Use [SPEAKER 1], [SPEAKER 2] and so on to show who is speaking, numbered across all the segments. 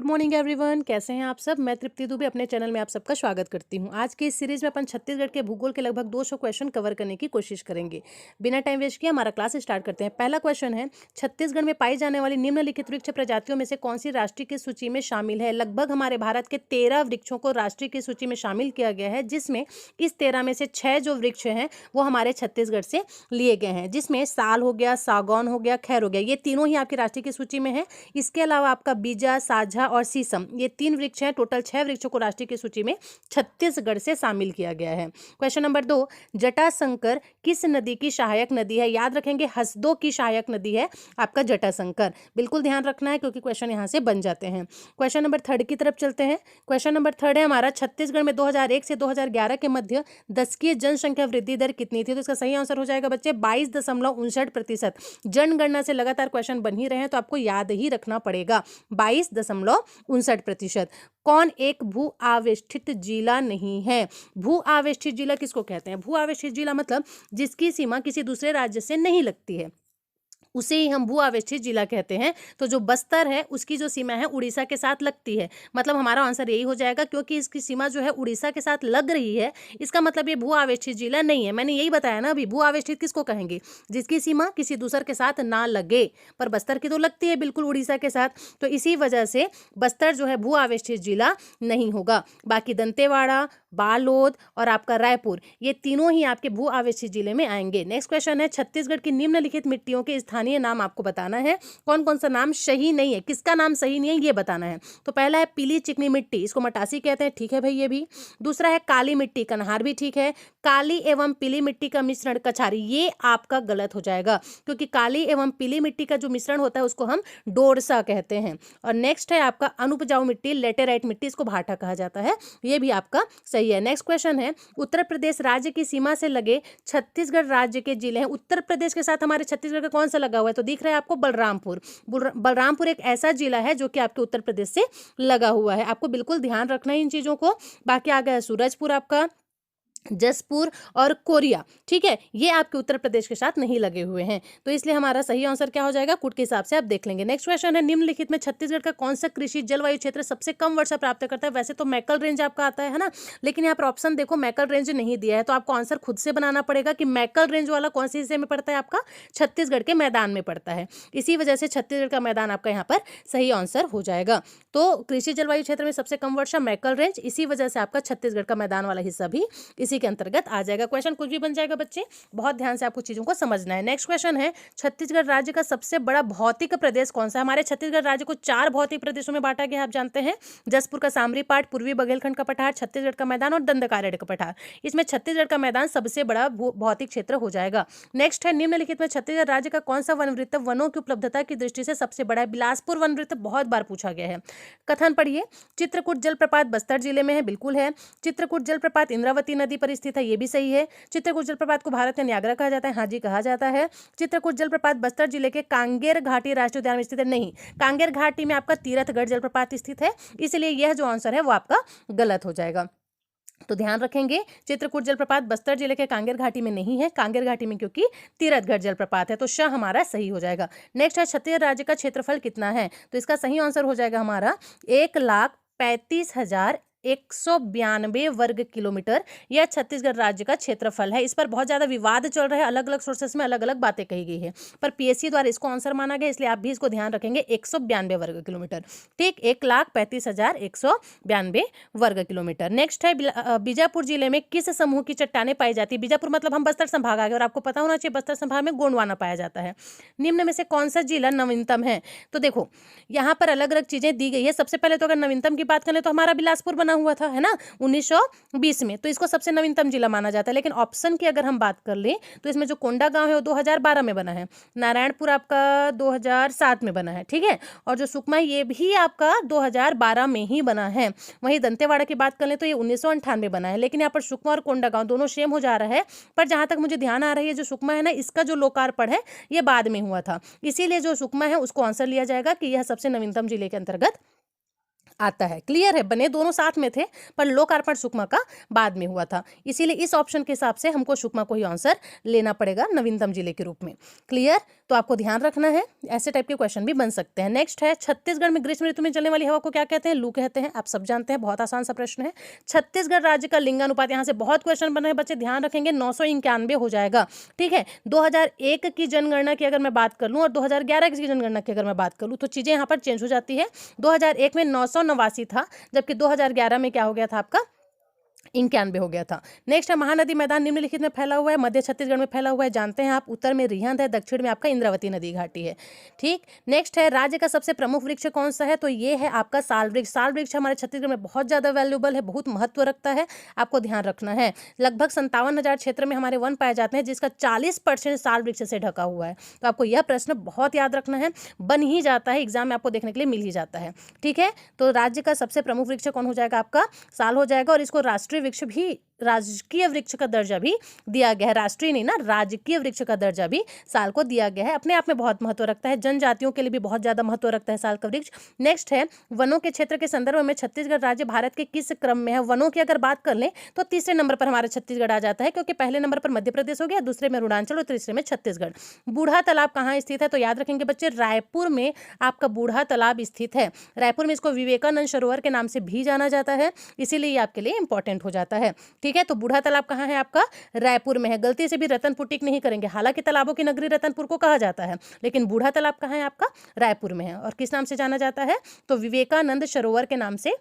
[SPEAKER 1] Morning everyone, कैसे हैं आप सब। मैं तृप्ति दुबे अपने चैनल में आप सबका स्वागत करती हूं। आज के इस सीरीज में अपन छत्तीसगढ़ के भूगोल के लगभग 200 क्वेश्चन कवर करने की कोशिश करेंगे। बिना टाइम वेस्ट किए हमारा क्लास स्टार्ट करते हैं। पहला क्वेश्चन है, छत्तीसगढ़ में पाई जाने वाली निम्नलिखित वृक्ष प्रजातियों में से कौन सी राष्ट्रीय की सूची में शामिल है। लगभग हमारे भारत के 13 वृक्षों को राष्ट्रीय की सूची में शामिल किया गया है, जिसमें इस 13 में से 6 जो वृक्ष हैं वो हमारे छत्तीसगढ़ से लिए गए हैं, जिसमें साल हो गया, सागौन हो गया, खैर हो गया, ये तीनों ही आपकी राष्ट्रीय की सूची में है। इसके अलावा आपका बीजा, साझा और शीशम, ये 3 वृक्ष हैं। टोटल 6 वृक्षों को राष्ट्रीय की सूची में छत्तीसगढ़ से शामिल किया गया है। क्वेश्चन नंबर 2, जटाशंकर किस नदी की सहायक नदी है। याद रखेंगे, हसदो की सहायक नदी है आपका जटाशंकर। बिल्कुल ध्यान रखना है क्योंकि क्वेश्चन यहां से बन जाते हैं। क्वेश्चन नंबर 3 की तरफ चलते हैं। क्वेश्चन नंबर 3 है हमारा, छत्तीसगढ़ में 2001 से 2011 के मध्य दशकीय जनसंख्या वृद्धि दर कितनी थी। तो इसका सही आंसर हो जाएगा बच्चे 22.59%। जनगणना से लगातार क्वेश्चन बन ही रहे हैं तो आपको याद ही रखना पड़ेगा 22.59%। कौन एक भू आवेष्टित जिला नहीं है। भू आवेष्टित जिला किसको कहते हैं। भू आवेष्टित जिला मतलब जिसकी सीमा किसी दूसरे राज्य से नहीं लगती है, उसे ही हम भू आवेष्टित जिला कहते हैं। तो जो बस्तर है उसकी जो सीमा है उड़ीसा के साथ लगती है, मतलब हमारा आंसर यही हो जाएगा क्योंकि इसकी सीमा जो है उड़ीसा के साथ लग रही है। इसका मतलब ये भू आवेष्टित जिला नहीं है। मैंने यही बताया ना अभी, भू आवेष्टित किसको कहेंगे, जिसकी सीमा किसी दूसर के साथ ना लगे, पर बस्तर की तो लगती है बिल्कुल उड़ीसा के साथ, तो इसी वजह से बस्तर जो है भू आवेष्टित जिला नहीं होगा। बाकी दंतेवाड़ा, बालोद और आपका रायपुर, ये तीनों ही आपके भू आवेष्टित जिले में आएंगे। नेक्स्ट क्वेश्चन है, छत्तीसगढ़ की निम्नलिखित मिट्टियों के स्थानीय नाम आपको बताना है। कौन कौन सा नाम सही नहीं है, किसका नाम सही नहीं है ये बताना है। तो पहला है पीली चिकनी मिट्टी, इसको मटासी कहते हैं, ठीक है भाई ये भी। दूसरा है काली मिट्टी, कन्हार भी ठीक है। काली एवं पीली मिट्टी का मिश्रण कछारी, ये आपका गलत हो जाएगा क्योंकि काली एवं पीली मिट्टी का जो मिश्रण होता है उसको हम डोरसा कहते हैं। और नेक्स्ट है आपका अनुपजाऊ मिट्टी, लेटेराइट मिट्टी, इसको भाटा कहा जाता है, ये भी आपका सही है। नेक्स्ट क्वेश्चन है, उत्तर प्रदेश राज्य की सीमा से लगे छत्तीसगढ़ राज्य के जिले हैं। उत्तर प्रदेश के साथ हमारे छत्तीसगढ़ का कौन सा लगा हुआ है, तो दिख रहा है आपको बलरामपुर। बलरामपुर एक ऐसा जिला है जो कि आपके उत्तर प्रदेश से लगा हुआ है, आपको बिल्कुल ध्यान रखना है इन चीजों को। बाकी आ गया सूरजपुर, आपका जसपुर और कोरिया, ठीक है, ये आपके उत्तर प्रदेश के साथ नहीं लगे हुए हैं, तो इसलिए हमारा सही आंसर क्या हो जाएगा, कुट के हिसाब से आप देख लेंगे। नेक्स्ट क्वेश्चन है, निम्नलिखित में छत्तीसगढ़ का कौन सा कृषि जलवायु क्षेत्र सबसे कम वर्षा प्राप्त करता है। वैसे तो मैकल रेंज आपका आता है ना, लेकिन यहाँ पर ऑप्शन देखो मैकल रेंज नहीं दिया है, तो आपको आंसर खुद से बनाना पड़ेगा कि मैकल रेंज वाला कौन से हिस्से में पड़ता है, आपका छत्तीसगढ़ के मैदान में पड़ता है। इसी वजह से छत्तीसगढ़ का मैदान आपका यहाँ पर सही आंसर हो जाएगा। तो कृषि जलवायु क्षेत्र में सबसे कम वर्षा मैकल रेंज, इसी वजह से आपका छत्तीसगढ़ का मैदान वाला हिस्सा भी इसी के अंतर्गत आ जाएगा। क्वेश्चन कुछ भी बन जाएगा बच्चे, बहुत ध्यान से आपको चीजों को समझना है। नेक्स्ट क्वेश्चन है, छत्तीसगढ़ राज्य का सबसे बड़ा भौतिक प्रदेश कौन सा है। हमारे छत्तीसगढ़ राज्य को 4 भौतिक प्रदेशों में बांटा गया है, आप जानते हैं। जसपुर का सामरी पाट, पूर्वी बघेलखंड का पठार, छत्तीसगढ़ का मैदान और दंडकारण्य का पठार। इसमें छत्तीसगढ़ का मैदान सबसे बड़ा भौतिक क्षेत्र हो जाएगा। नेक्स्ट है, निम्नलिखित में छत्तीसगढ़ राज्य का कौन सा वन वृत्त वनों की उपलब्धता की दृष्टि से सबसे बड़ा है। बिलासपुर वन वृत्त बहुत बार पूछा गया है। कथन पढ़िए, चित्रकूट जलप्रपात बस्तर जिले में है, बिल्कुल है। चित्रकूट जलप्रपात इंद्रावती नदी पर स्थित है, ये भी सही है। चित्रकूट जलप्रपात को भारत में न्यागरा कहा जाता है, हाँ जी कहा जाता है। चित्रकूट जलप्रपात बस्तर जिले के कांगेर घाटी राष्ट्रीय उद्यान में स्थित है, नहीं, कांगेर घाटी में आपका तीरथगढ़ जलप्रपात स्थित है, इसलिए यह जो आंसर है वो आपका गलत हो जाएगा। तो ध्यान रखेंगे, चित्रकूट जलप्रपात बस्तर जिले के कांगेर घाटी में नहीं है, कांगेर घाटी में क्योंकि तीरथगढ़ जलप्रपात है, तो श हमारा सही हो जाएगा। नेक्स्ट है, छत्तीसगढ़ राज्य का क्षेत्रफल कितना है, तो इसका सही आंसर हो जाएगा हमारा 1,35,192 वर्ग किलोमीटर, यह छत्तीसगढ़ राज्य का क्षेत्रफल है। इस पर बहुत ज्यादा विवाद चल रहा है, अलग अलग सोर्सेस में अलग अलग बातें कही गई है, पर पीएससी द्वारा इसको आंसर माना गया, इसलिए आप भी इसको ध्यान रखेंगे। 192 वर्ग किलोमीटर, ठीक, 1,35,192 वर्ग किलोमीटर। नेक्स्ट है, बीजापुर जिले में किस समूह की चट्टानें पाई जाती है। बीजापुर मतलब हम बस्तर संभाग आ गए और आपको पता होना चाहिए बस्तर संभाग में गोंडवाना पाया जाता है। निम्न में से कौन सा जिला नवीनतम है, तो देखो यहाँ पर अलग अलग चीजें दी गई है। सबसे पहले तो अगर नवीनतम की बात करें तो हमारा बिलासपुर बना हुआ था, है ना, 1920 में, तो इसको सबसे नवीनतम जिला माना जाता है। लेकिन ऑप्शन की अगर हम बात कर लें तो इसमें जो कोंडा गांव है वो 2012 में बना है, नारायणपुर आपका 2007 में बना है, ठीक है, और जो सुकमा ये भी आपका 2012 में ही बना है। वहीं दंतेवाड़ा की बात कर लें तो ये 1998 बना है, लेकिन यहाँ पर सुकमा और कोंडा गांव दोनों सेम हो जा रहा है, पर जहां तक मुझे ध्यान आ रही है जो सुकमा है ना, इसका जो लोकार्पण है ये बाद में हुआ था, इसीलिए जो सुकमा है उसको आंसर लिया जाएगा कि यह सबसे नवीनतम जिले के अंतर्गत आता है। क्लियर है, बने दोनों साथ में थे पर लोकार्पण सुकमा का बाद में हुआ था, इसीलिए इस ऑप्शन के हिसाब से हमको सुकमा को ही आंसर लेना पड़ेगा नवीनतम जिले के रूप में। क्लियर, तो आपको ध्यान रखना है, ऐसे टाइप के क्वेश्चन भी बन सकते हैं। नेक्स्ट है, छत्तीसगढ़ में ग्रीष्म ऋतु में चलने वाली हवा को क्या कहते हैं? लू कहते हैं। आप सब जानते हैं, बहुत आसान सा प्रश्न है। छत्तीसगढ़ राज्य का लिंगानुपात, यहाँ से बहुत क्वेश्चन बने हैं बच्चे, ध्यान रखेंगे, 991 हो जाएगा। ठीक है, 2001 की जनगणना की अगर मैं बात कर लूँ और 2011 की जनगणना की अगर मैं बात कर लूँ तो चीजें यहाँ पर चेंज हो जाती है। 2001 में 989 था, जबकि 2011 में क्या हो गया था आपका? 91 हो गया था। नेक्स्ट है, महानदी मैदान निम्नलिखित में फैला हुआ है। मध्य छत्तीसगढ़ में फैला हुआ है, जानते हैं आप। उत्तर में रिहंद है, दक्षिण में आपका इंद्रावती नदी घाटी है। ठीक, नेक्स्ट है, राज्य का सबसे प्रमुख वृक्ष कौन सा है? तो ये है आपका साल वृक्ष। साल वृक्ष हमारे छत्तीसगढ़ में बहुत ज्यादा वैल्यूबल है, बहुत महत्व रखता है, आपको ध्यान रखना है। लगभग 57,000 क्षेत्र में हमारे वन पाए जाते हैं, जिसका 40% साल वृक्ष से ढका हुआ है। तो आपको यह प्रश्न बहुत याद रखना है, बन ही जाता है, एग्जाम में आपको देखने के लिए मिल ही जाता है। ठीक है, तो राज्य का सबसे प्रमुख वृक्ष कौन हो जाएगा? आपका साल हो जाएगा, और इसको राष्ट्रीय वृक्ष भी, राजकीय वृक्ष का दर्जा भी दिया गया है। राष्ट्रीय नहीं ना, राजकीय वृक्ष का दर्जा भी साल को दिया गया है। अपने आप में बहुत महत्व रखता है, जनजातियों के लिए भी बहुत ज्यादा महत्व रखता है साल का वृक्ष। नेक्स्ट है, वनों के क्षेत्र के संदर्भ में छत्तीसगढ़ राज्य भारत के किस क्रम में है? वनों की अगर बात कर लें तो तीसरे नंबर पर हमारा छत्तीसगढ़ आ जाता है, क्योंकि पहले नंबर पर मध्य प्रदेश हो गया, दूसरे में अरुणाचल और तीसरे में छत्तीसगढ़। बूढ़ा तालाब कहाँ स्थित है? तो याद रखेंगे बच्चे, रायपुर में आपका बूढ़ा तालाब स्थित है। रायपुर में इसको विवेकानंद सरोवर के नाम से भी जाना जाता है, इसीलिए ये आपके लिए इंपॉर्टेंट हो जाता है। ठीक है, तो बूढ़ा तालाब कहाँ है? आपका रायपुर में है। गलती से भी रतनपुर टिक नहीं करेंगे, हालांकि तालाबों की नगरी रतनपुर को कहा जाता है, लेकिन बूढ़ा तालाब कहाँ है? आपका रायपुर में है। और किस नाम से जाना जाता है? तो विवेकानंद सरोवर के नाम से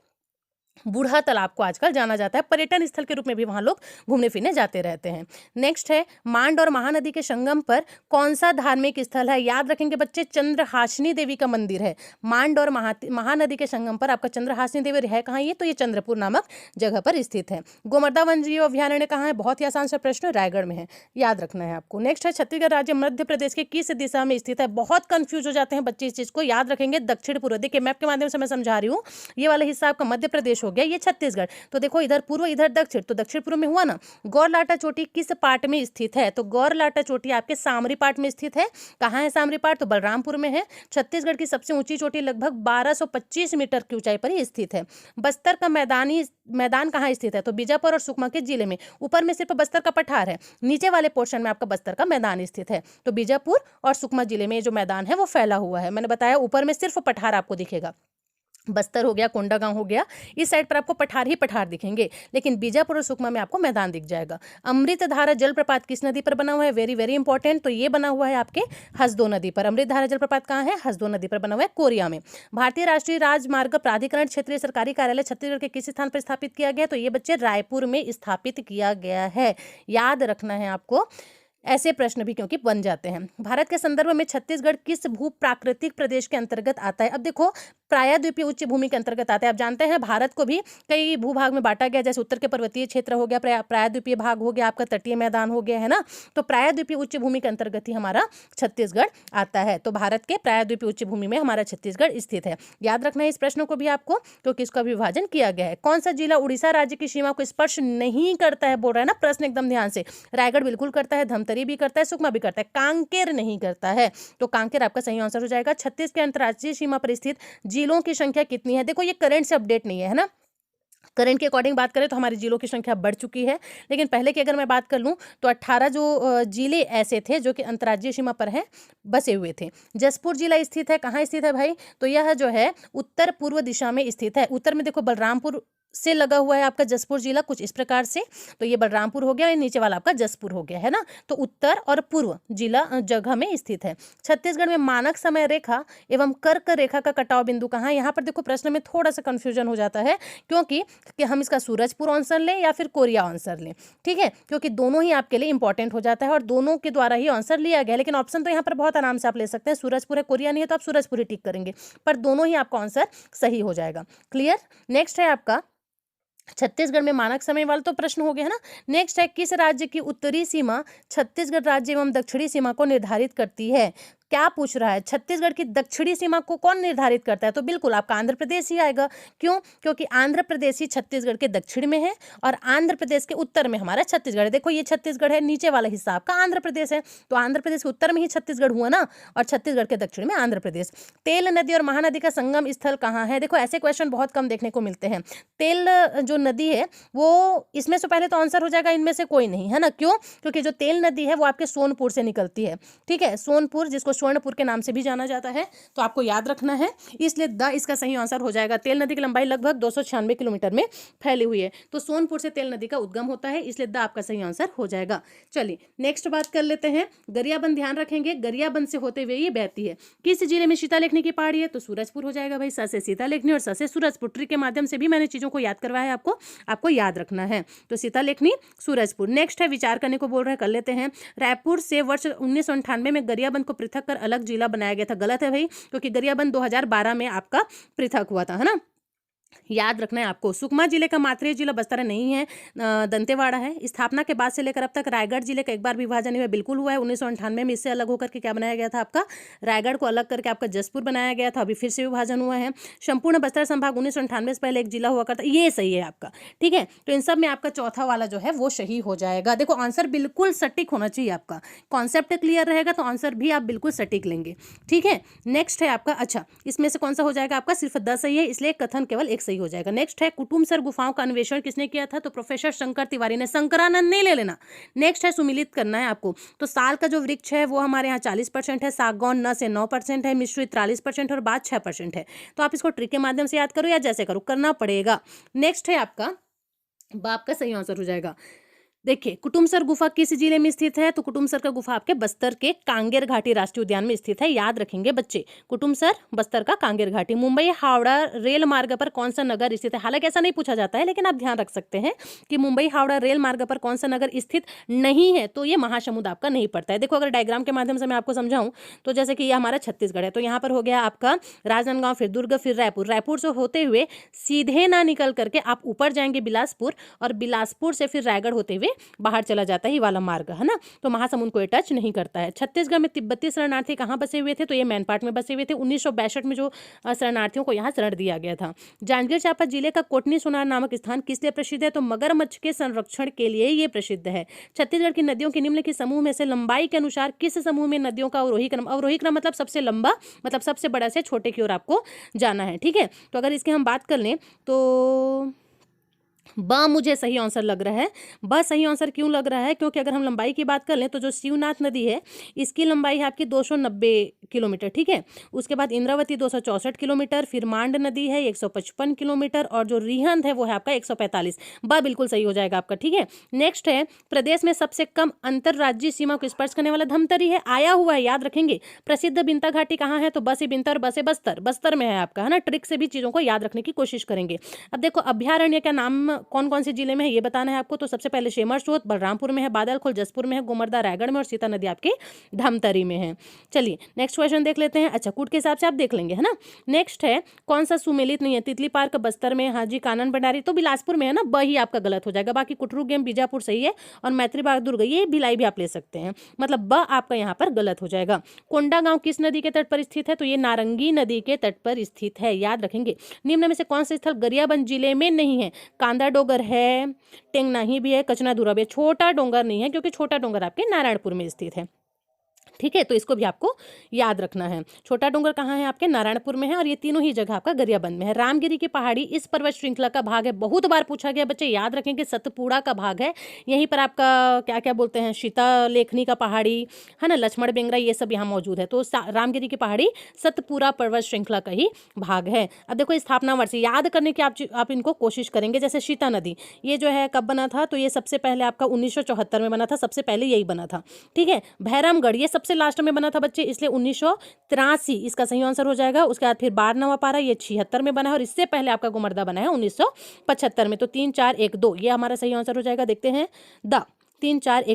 [SPEAKER 1] बूढ़ा तालाब को आजकल जाना जाता है। पर्यटन स्थल के रूप में भी वहां लोग घूमने फिरने जाते रहते हैं। नेक्स्ट है, मांड और महानदी के संगम पर कौन सा धार्मिक स्थल है? याद रखेंगे बच्चे, चंद्रहासिनी देवी का मंदिर है। मांड और महानदी के संगम पर आपका चंद्रहासिनी देवी है कहाँ? ये तो ये चंद्रपुर नामक जगह पर स्थित है। गोमर्दा वन जीव अभ्यारण्य कहाँ है? बहुत ही आसान सा प्रश्न, रायगढ़ में है, याद रखना है आपको। नेक्स्ट है, छत्तीसगढ़ राज्य मध्य प्रदेश के किस दिशा में स्थित है? बहुत कंफ्यूज हो जाते हैं बच्चे इस चीज को, याद रखेंगे दक्षिण पूर्व। देखिए मैप के माध्यम से मैं समझा रही हूँ, ये वाला हिस्सा आपका मध्य प्रदेश हो गया, ये छत्तीसगढ़। तो देखो इधर पूर्व इधर दक्षिण, तो दक्षिण पूर्व में हुआ ना। गौरलाटा चोटी किस पार्ट में स्थित है? तो गौरलाटा चोटी आपके सामरी पार्ट में स्थित है। कहाँ है सामरी पार्ट? तो बलरामपुर में है। छत्तीसगढ़ की सबसे ऊंची चोटी लगभग 1225 मीटर की ऊंचाई पर ही स्थित है। बस्तर का मैदान कहाँ स्थित है? तो बीजापुर और सुकमा के जिले में। ऊपर में सिर्फ बस्तर का पठार है, नीचे वाले पोर्शन में आपका बस्तर का मैदान स्थित है। तो बीजापुर और सुकमा जिले में जो मैदान है वो फैला हुआ है। मैंने बताया ऊपर में सिर्फ पठार आपको दिखेगा, बस्तर हो गया, कोंडागांव हो गया, इस साइड पर आपको पठार ही पठार दिखेंगे, लेकिन बीजापुर और सुकमा में आपको मैदान दिख जाएगा। अमृतधारा जलप्रपात किस नदी पर बना हुआ है? वेरी वेरी इंपॉर्टेंट, तो ये बना हुआ है आपके हसदो नदी पर। अमृतधारा जलप्रपात कहाँ है? हसदो नदी पर बना हुआ है, कोरिया में। भारतीय राष्ट्रीय राजमार्ग प्राधिकरण क्षेत्रीय सरकारी कार्यालय छत्तीसगढ़ के किस स्थान पर स्थापित किया गया? तो ये बच्चे रायपुर में स्थापित किया गया है, याद रखना है आपको, ऐसे प्रश्न भी क्योंकि बन जाते हैं। भारत के संदर्भ में छत्तीसगढ़ किस भू प्राकृतिक प्रदेश के अंतर्गत आता है? अब देखो, प्रायद्वीपीय उच्च भूमि के अंतर्गत आता है। आप जानते हैं भारत को भी कई भूभाग में बांटा गया, जैसे उत्तर के पर्वतीय क्षेत्र हो गया, प्रायद्वीपीय भाग हो गया, आपका तटीय मैदान हो गया, है ना। तो प्रायद्वीपीय उच्च भूमि के अंतर्गत ही हमारा छत्तीसगढ़ आता है। तो भारत के प्रायद्वीपीय उच्च भूमि में हमारा छत्तीसगढ़ स्थित है। याद रखना है इस प्रश्न को भी आपको, क्योंकि इसका विभाजन किया गया है। कौन सा जिला उड़ीसा राज्य की सीमा को स्पर्श नहीं करता है? बोल रहा है ना प्रश्न, एकदम ध्यान से। रायगढ़ बिल्कुल करता है, धमतरी भी करता है, सुकमा भी करता है, कांकेर नहीं करता है। तो कांकेर आपका सही आंसर हो जाएगा। छत्तीसगढ़ के अंतर्राज्यीय सीमा पर स्थित जिलों की संख्या कितनी है? देखो ये करंट से अपडेट नहीं है ना, करंट के अकॉर्डिंग बात करें तो हमारी जिलों की संख्या बढ़ चुकी है, लेकिन पहले की अगर मैं बात कर लूं तो 18 जो जिले ऐसे थे जो कि अंतर्राज्यीय सीमा पर हैं, बसे हुए थे। जसपुर जिला स्थित है, कहाँ स्थित है भाई? तो यह जो है उत्तर पूर्व दिशा में स्थित है। उत्तर में देखो बलरामपुर से लगा हुआ है आपका जसपुर जिला, कुछ इस प्रकार से। तो ये बलरामपुर हो गया, नीचे वाला आपका जसपुर हो गया, है ना। तो उत्तर और पूर्व जिला जगह में स्थित है। छत्तीसगढ़ में मानक समय रेखा एवं कर्क रेखा का कटाव बिंदु कहाँ है? यहाँ पर देखो प्रश्न में थोड़ा सा कंफ्यूजन हो जाता है, क्योंकि कि हम इसका सूरजपुर आंसर लें या फिर कोरिया आंसर लें, ठीक है, क्योंकि दोनों ही आपके लिए इंपॉर्टेंट हो जाता है और दोनों के द्वारा ही आंसर लिया गया। लेकिन ऑप्शन तो यहाँ पर बहुत आराम से आप ले सकते हैं, सूरजपुर है, कोरिया नहीं है, तो आप सूरजपुर ही टिक करेंगे, पर दोनों ही आपका आंसर सही हो जाएगा। क्लियर। नेक्स्ट है आपका छत्तीसगढ़ में मानक समय वाला तो प्रश्न हो गया है ना। नेक्स्ट है, किस राज्य की उत्तरी सीमा छत्तीसगढ़ राज्य एवं दक्षिणी सीमा को निर्धारित करती है? क्या पूछ रहा है, छत्तीसगढ़ की दक्षिणी सीमा को कौन निर्धारित करता है? तो बिल्कुल आपका आंध्र प्रदेश ही आएगा। क्यों? क्योंकि आंध्र प्रदेश ही छत्तीसगढ़ के दक्षिण में है और आंध्र प्रदेश के उत्तर में हमारा छत्तीसगढ़ है। देखो ये छत्तीसगढ़ है, नीचे वाला हिस्सा आपका आंध्र प्रदेश है, तो आंध्र प्रदेश के उत्तर में ही छत्तीसगढ़ हुआ ना, और छत्तीसगढ़ के दक्षिण में आंध्र प्रदेश। तेल नदी और महानदी का संगम स्थल कहाँ है? देखो ऐसे क्वेश्चन बहुत कम देखने को मिलते हैं। तेल जो नदी है वो, इसमें से पहले तो आंसर हो जाएगा इनमें से कोई नहीं, है ना। क्यों? क्योंकि जो तेल नदी है वो आपके सोनपुर से निकलती है, ठीक है। सोनपुर, जिसको स्वर्णपुर के नाम से भी जाना जाता है, तो आपको याद रखना है, इसलिए द इसका सही आंसर हो जाएगा। तेल नदी की लंबाई लगभग 296 किलोमीटर में फैली हुई है, तो सोनपुर से तेल नदी का उद्गम होता है, इसलिए द आपका सही आंसर हो जाएगा। चलिए नेक्स्ट बात कर लेते हैं। गरियाबंद, ध्यान रखेंगे गरियाबंद से होते हुए ये बहती है। किस जिले में सीतालेखनी की पहाड़ी है? तो सूरजपुर हो जाएगा भाई। स से सीतालेखनी और स से सूरजपुर, ट्रिक के माध्यम से भी मैंने चीजों को याद करवाया है, आपको याद रखना है। तो सीतालेखनी, सूरजपुर। नेक्स्ट है, विचार करने को बोल रहे हैं, कर लेते हैं। रायपुर से वर्ष 1998 में गरियाबंद को पृथक कर अलग जिला बनाया गया था। गलत है भाई, क्योंकि गरियाबंद 2012 में आपका पृथक हुआ था, है ना। याद रखना है आपको। सुकमा जिले का मातृ जिला बस्तर नहीं है, दंतेवाड़ा है। स्थापना के बाद से लेकर अब तक रायगढ़ जिले का एक बार विभाजन हुआ, बिल्कुल हुआ है 1998 में। इससे अलग होकर के क्या बनाया गया था आपका, रायगढ़ को अलग करके आपका जसपुर बनाया गया था, अभी फिर से विभाजन हुआ है। संपूर्ण बस्तर संभाग 1998 से पहले एक जिला हुआ करता, ये सही है आपका, ठीक है। तो इन सब में आपका चौथा वाला जो है वो सही हो जाएगा। देखो आंसर बिल्कुल सटीक होना चाहिए, आपका कॉन्सेप्ट क्लियर रहेगा तो आंसर भी आप बिल्कुल सटीक लेंगे, ठीक है। नेक्स्ट है आपका, अच्छा इसमें से कौन सा हो जाएगा आपका, सिर्फ 10 सही है, इसलिए कथन केवल एक सही हो जाएगा। नेक्स्ट है, कुटुमसर गुफाओं का अन्वेषण किसने किया था? तो प्रोफेसर शंकर तिवारी ने। शंकरानंद नहीं ले लेना। नेक्स्ट है, सुमिलित करना है आपको। तो साल का जो वृक्ष है वो हमारे यहाँ 40% है, सागौन न से 9% है, मिश्रित 43% और बात 6% है। तो आप इसको ट्रिक के माध्यम से याद करो या जैसे करो, करना पड़ेगा। नेक्स्ट है आपका, बाप का सही आंसर हो जाएगा। देखिए कुटुमसर गुफा किस जिले में स्थित है? तो कुटुमसर का गुफा आपके बस्तर के कांगेर घाटी राष्ट्रीय उद्यान में स्थित है, याद रखेंगे बच्चे। कुटुमसर बस्तर का कांगेर घाटी। मुंबई हावड़ा रेल मार्ग पर कौन सा नगर स्थित है? हालांकि ऐसा नहीं पूछा जाता है, लेकिन आप ध्यान रख सकते हैं कि मुंबई हावड़ा रेल मार्ग पर कौन सा नगर स्थित नहीं है, तो ये महासमुंद आपका नहीं पड़ता है। देखो अगर डायग्राम के माध्यम से मैं आपको समझाऊं तो जैसे कि ये हमारा छत्तीसगढ़ है, तो यहाँ पर हो गया आपका राजनांदगांव, फिर दुर्ग, फिर रायपुर। रायपुर से होते हुए सीधे ना निकल करके आप ऊपर जाएंगे बिलासपुर, और बिलासपुर से फिर रायगढ़ होते हुए बाहर चला जाता है, ये वाला मार्ग है ना। तो महासमुंद को टच नहीं करता है। छत्तीसगढ़ में तिब्बती शरणार्थी कहाँ बसे हुए थे? तो ये मैनपाट में बसे हुए थे। 1962 में जो शरणार्थियों को यहाँ शरण दिया गया था। जांजगीर चांपा जिले का कोटनी सोनार नामक स्थान किस लिए प्रसिद्ध है? तो मगरमच्छ के संरक्षण के लिए ये प्रसिद्ध है। छत्तीसगढ़ की नदियों के निम्नलिखित समूह में से लंबाई के अनुसार किस समूह में नदियों का अवरोही क्रम? अवरोही क्रम मतलब सबसे लंबा, मतलब सबसे बड़ा से छोटे की ओर आपको जाना है, ठीक है। तो अगर इसकी हम बात कर लें तो ब मुझे सही आंसर लग रहा है। ब सही आंसर क्यों लग रहा है? क्योंकि अगर हम लंबाई की बात कर लें तो जो शिवनाथ नदी है इसकी लंबाई है आपकी 290 किलोमीटर, ठीक है। उसके बाद इंद्रावती 264 किलोमीटर, फिर मांड नदी है 155 किलोमीटर, और जो रिहंद है वो है आपका 145। ब बिल्कुल सही हो जाएगा आपका, ठीक है। नेक्स्ट है, प्रदेश में सबसे कम अंतरराज्यीय सीमा को स्पर्श करने वाला धमतरी है, आया हुआ है, याद रखेंगे। प्रसिद्ध बिंता घाटी कहाँ है? तो ब से बिंता और ब से बस्तर, बस्तर में है आपका, है ना। ट्रिक से भी चीजों को याद रखने की कोशिश करेंगे। अब देखो अभ्यारण्य का नाम कौन कौन से जिले में है ये बताना है आपको। तो सबसे पहले शेमरसोत बलरामपुर में है, बादलखोल जसपुर में है, गोमर्दा रायगढ़ में, और सीता नदी आपके धमतरी में है। चलिए नेक्स्ट क्वेश्चन देख लेते हैं। अच्छा कूट के हिसाब से आप देख लेंगे, है ना। नेक्स्ट है, कौन सा सुमेलित नहीं है? तितली पार्क बस्तर में, हाजी कानन भंडारी तो बिलासपुर में है ना, ब ही आपका गलत हो जाएगा। बाकी कुटरू गेम बीजापुर सही है, और मैत्री बाग दुर्ग ये भिलाई भी आप ले सकते हैं, मतलब ब आपका यहाँ पर गलत हो जाएगा। कोंडागांव किस नदी के तट पर स्थित है? तो ये नारंगी नदी के तट पर स्थित है, याद रखेंगे। निम्न में से कौन सा स्थल गरियाबंद जिले में नहीं है? कांदा डोंगर है, टेंगनाही भी है, कचनाधुरा भी है। छोटा डोंगर नहीं है, क्योंकि छोटा डोंगर आपके नारायणपुर में स्थित है, ठीक है। तो इसको भी आपको याद रखना है। छोटा डोंगर कहाँ है? आपके नारायणपुर में है, और ये तीनों ही जगह आपका गरियाबंद में है। रामगिरी की पहाड़ी इस पर्वत श्रृंखला का भाग है, बहुत बार पूछा गया बच्चे, याद रखेंगे सतपुड़ा का भाग है। यहीं पर आपका क्या क्या बोलते हैं, सीतालेखनी का पहाड़ी है ना, लक्ष्मण बेंगरा, ये सब यहाँ मौजूद है। तो रामगिरी की पहाड़ी सतपुड़ा पर्वत श्रृंखला का ही भाग है। अब देखो स्थापना वर्ष याद करने की आप इनको कोशिश करेंगे। जैसे सीता नदी ये जो है कब बना था? तो ये सबसे पहले आपका 1974 में बना था, सबसे पहले यही बना था, ठीक है। भैरमगढ़ ये सबसे लास्ट में बना था बच्चे, इसलिए 1983 इसका सही आंसर हो जाएगा। उसके बाद फिर बारनवा पारा ये 76 में बना है, और इससे पहले आपका गोमर्दा बना है 1975 में। तो 3 4 1 2 ये हमारा सही आंसर हो जाएगा। देखते हैं द 3 4 1